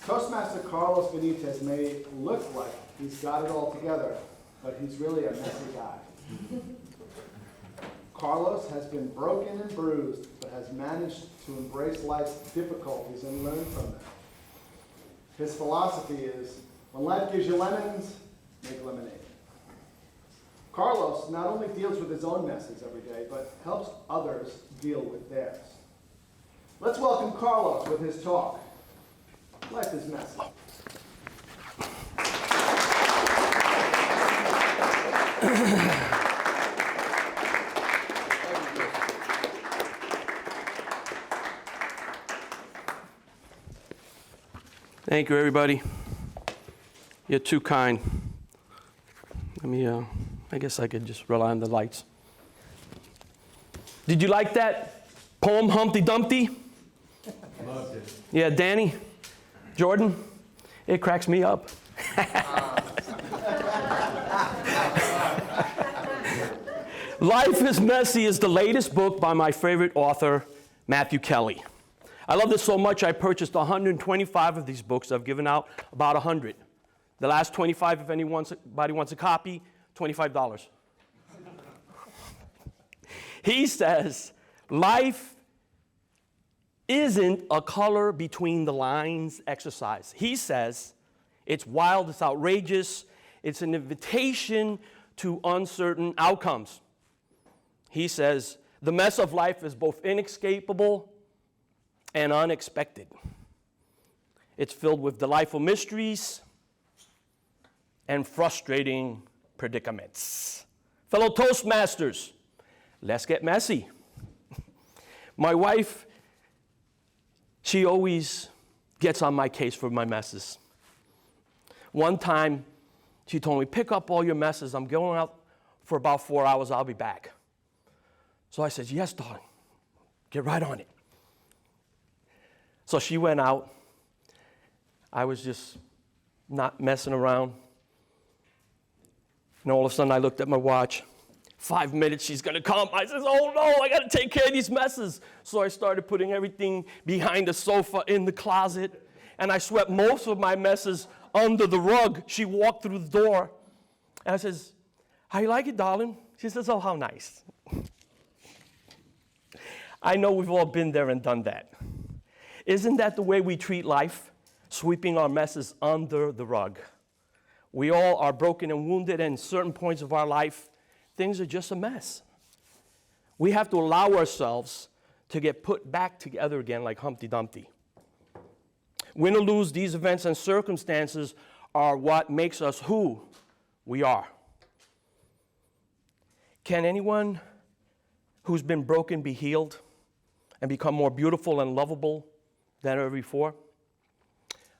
Toastmaster Carlos Benitez may look like he's got it all together, but he's really a messy guy. Carlos has been broken and bruised, but has managed to embrace life's difficulties and learn from them. His philosophy is, when life gives you lemons, make lemonade. Carlos not only deals with his own messes every day, but helps others deal with theirs. Let's welcome Carlos with his talk. Life is messy. Thank you, everybody. You're too kind. Let me, I guess I could just rely on the lights. Did you like that poem, Humpty Dumpty? Loved it. Yeah, Danny, Jordan, it cracks me up. Life is Messy is the latest book by my favorite author, Matthew Kelly. I love this so much I purchased 125 of these books. I've given out about 100. The last 25, if anybody wants a copy, $25. He says, life isn't a color between the lines exercise. He says, it's wild, it's outrageous, it's an invitation to uncertain outcomes. He says, the mess of life is both inescapable and unexpected. It's filled with delightful mysteries and frustrating predicaments. Fellow Toastmasters, let's get messy. My wife, she always gets on my case for my messes. One time, she told me, pick up all your messes. I'm going out for about 4 hours. I'll be back. So I said, yes, darling. Get right on it. So she went out. I was just not messing around. And all of a sudden, I looked at my watch. 5 minutes, she's going to come. I said, oh, no, I got to take care of these messes. So I started putting everything behind the sofa in the closet. And I swept most of my messes under the rug. She walked through the door. And I says, how you like it, darling? She says, oh, how nice. I know we've all been there and done that. Isn't that the way we treat life? Sweeping our messes under the rug. We all are broken and wounded, and at certain points of our life, things are just a mess. We have to allow ourselves to get put back together again like Humpty Dumpty. Win or lose, these events and circumstances are what makes us who we are. Can anyone who's been broken be healed and become more beautiful and lovable than ever before?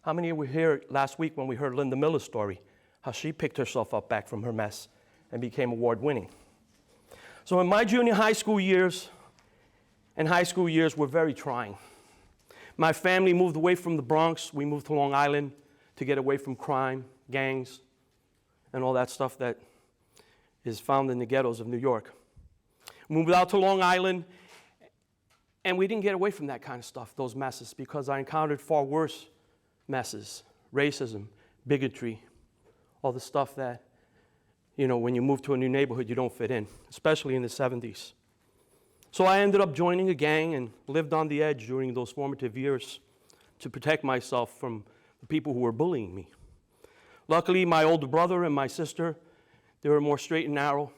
How many were here last week when we heard Linda Miller's story, how she picked herself up back from her mess and became award-winning? So in my junior high school years and high school years were very trying. My family moved away from the Bronx. We moved to Long Island to get away from crime, gangs, and all that stuff that is found in the ghettos of New York. Moved out to Long Island, and we didn't get away from that kind of stuff, those messes, because I encountered far worse messes, racism, bigotry, all the stuff that, when you move to a new neighborhood, you don't fit in, especially in the 70s. So I ended up joining a gang and lived on the edge during those formative years to protect myself from the people who were bullying me. Luckily, my older brother and my sister, they were more straight and narrow.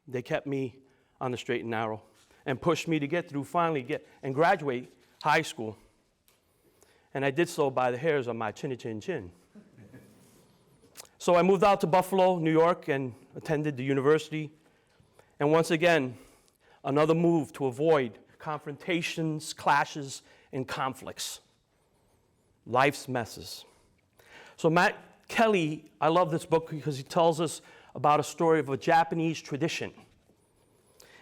They kept me on the straight and narrow and pushed me to get through, finally and graduate high school. And I did so by the hairs on my chin. So I moved out to Buffalo, New York, and attended the university. And once again, another move to avoid confrontations, clashes, and conflicts. Life's messes. So Matt Kelly, I love this book because he tells us about a story of a Japanese tradition.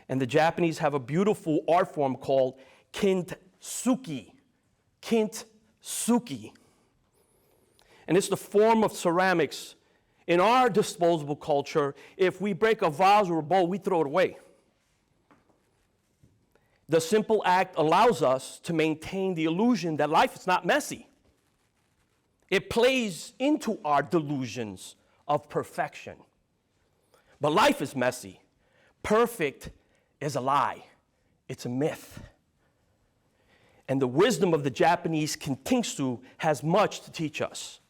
And the Japanese have a beautiful art form called kintsugi. Kintsugi. And it's the form of ceramics. In our disposable culture, if we break a vase or a bowl, we throw it away. The simple act allows us to maintain the illusion that life is not messy. It plays into our delusions of perfection. But life is messy. Perfect is a lie. It's a myth. And the wisdom of the Japanese kintsugi has much to teach us.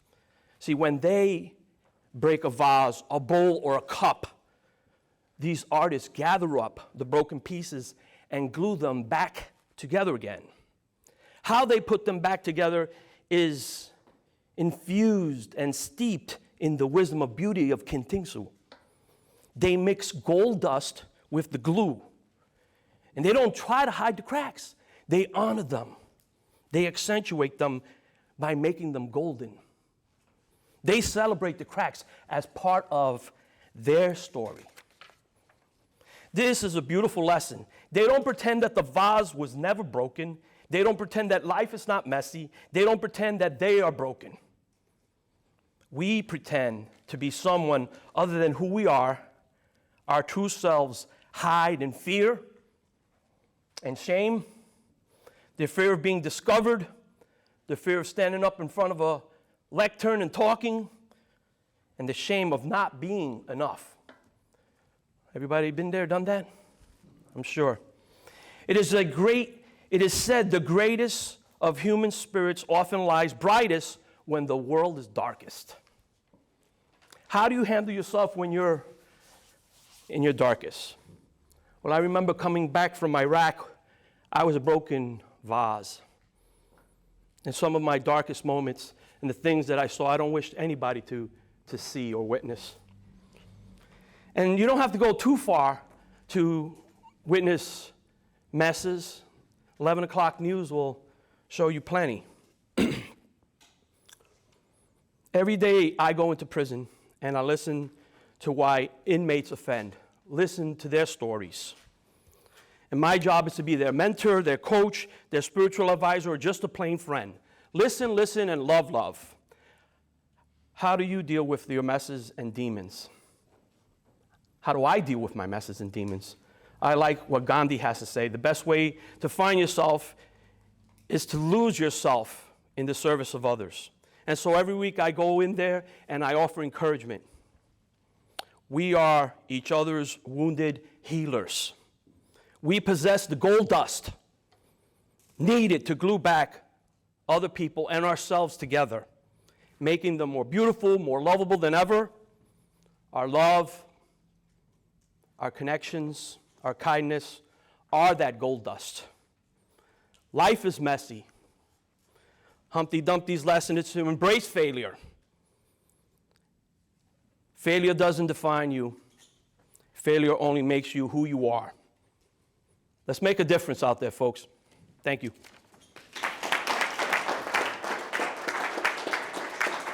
See, when they break a vase, a bowl, or a cup, these artists gather up the broken pieces and glue them back together again. How they put them back together is infused and steeped in the wisdom of beauty of kintsugi. They mix gold dust with the glue. And they don't try to hide the cracks. They honor them. They accentuate them by making them golden. They celebrate the cracks as part of their story. This is a beautiful lesson. They don't pretend that the vase was never broken. They don't pretend that life is not messy. They don't pretend that they are broken. We pretend to be someone other than who we are. Our true selves hide in fear and shame, the fear of being discovered, the fear of standing up in front of a lectern and talking, and the shame of not being enough. Everybody been there, done that? I'm sure. It is said the greatest of human spirits often lies brightest when the world is darkest. How do you handle yourself when you're in your darkest? Well, I remember coming back from Iraq, I was a broken vase. In some of my darkest moments and the things that I saw, I don't wish anybody to see or witness. And you don't have to go too far to witness messes. 11 o'clock news will show you plenty. Every day I go into prison and I listen to why inmates offend, listen to their stories. And my job is to be their mentor, their coach, their spiritual advisor, or just a plain friend. Listen, and love. How do you deal with your messes and demons? How do I deal with my messes and demons? I like what Gandhi has to say. The best way to find yourself is to lose yourself in the service of others. And so every week I go in there and I offer encouragement. We are each other's wounded healers. We possess the gold dust needed to glue back other people and ourselves together, making them more beautiful, more lovable than ever. Our love, our connections, our kindness are that gold dust. Life is messy. Humpty Dumpty's lesson is to embrace failure. Failure doesn't define you. Failure only makes you who you are. Let's make a difference out there, folks. Thank you.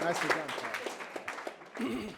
Nicely done, Paul.